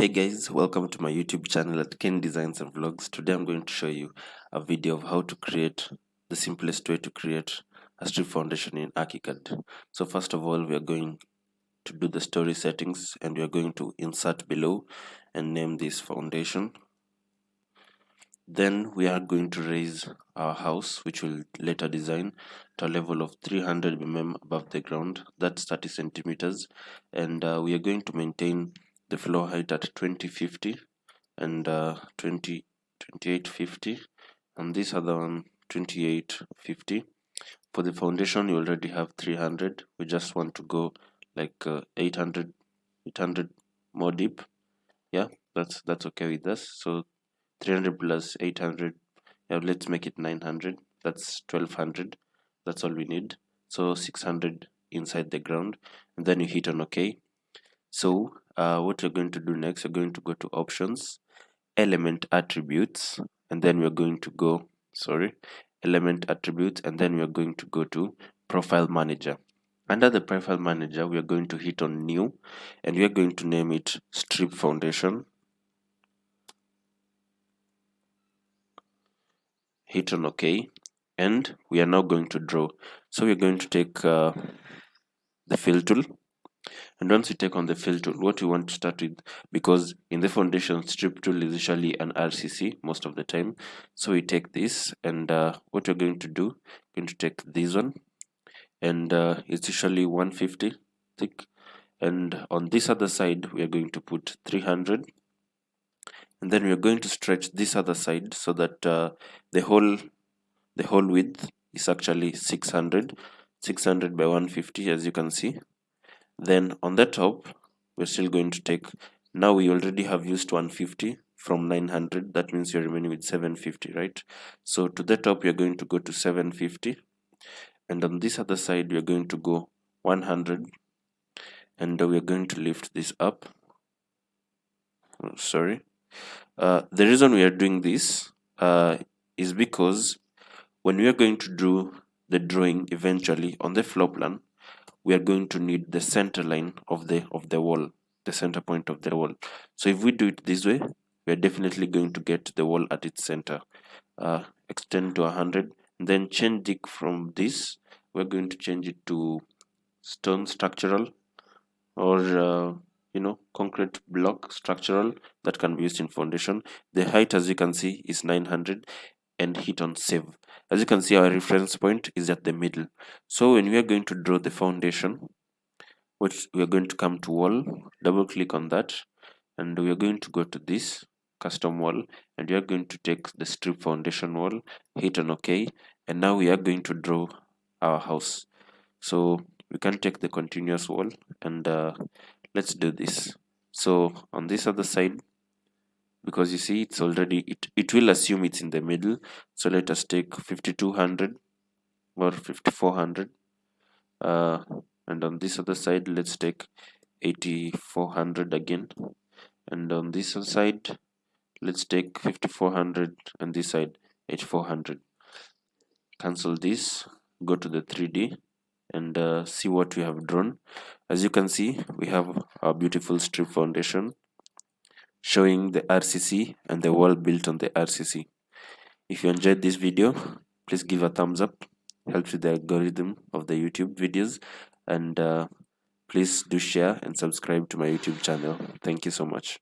Hey guys, welcome to my YouTube channel at Ken Designs and Vlogs. Today I'm going to show you a video of how to create the simplest way to create a strip foundation in archicad. So first of all, we are going to do the story settings and we are going to insert below and name this foundation. Then we are going to raise our house, which we'll later design, to a level of 300 mm above the ground. That's 30 centimeters. And we are going to maintain the floor height at 2050 and 2850, and this other one 2850. For the foundation, you already have 300. We just want to go like 800 more deep. Yeah, that's okay with us. So 300 plus 800, yeah, let's make it 900. That's 1200. That's all we need. So 600 inside the ground, and then you hit on OK. So what you're going to do next, you're going to go to options, element attributes, and then we're going to go element attributes, and then we're going to go to profile manager. Under the profile manager, we are going to hit on new, and we are going to name it strip foundation. Hit on OK, and we are now going to draw. So we're going to take the fill tool, and once you take on the fill tool, what you want to start with, because in the foundation, strip tool is usually an RCC most of the time. So we take this, and what we're going to do, going to take this one, and it's usually 150 thick, and on this other side we are going to put 300, and then we are going to stretch this other side so that the whole width is actually 600 by 150, as you can see. Then on the top, we're still going to take, now we already have used 150 from 900, that means you're remaining with 750, right? So to the top, you're going to go to 750, and on this other side, we're going to go 100, and we're going to lift this up. The reason we are doing this is because when we are going to do the drawing eventually on the floor plan, we are going to need the center line of the wall, the center point of the wall. So if we do it this way, we are definitely going to get the wall at its center. Extend to 100, and then change it from this. We're going to change it to stone structural, or concrete block structural, that can be used in foundation. The height, as you can see, is 900, and hit on save. As you can see, our reference point is at the middle. So when we are going to draw the foundation, which we are going to come to wall, double click on that, and we are going to go to this custom wall, and we are going to take the strip foundation wall, hit on OK, and now we are going to draw our house. So we can take the continuous wall, and let's do this. So on this other side, because you see it's already, it will assume it's in the middle, so let us take 5200 or 5400, and on this other side let's take 8400 again, and on this other side let's take 5400, and this side 8400. Cancel this, go to the 3D, and see what we have drawn. As you can see, we have our beautiful strip foundation showing the RCC and the wall built on the RCC. If you enjoyed this video, please give a thumbs up, helps with the algorithm of the YouTube videos, and please do share and subscribe to my YouTube channel. Thank you so much.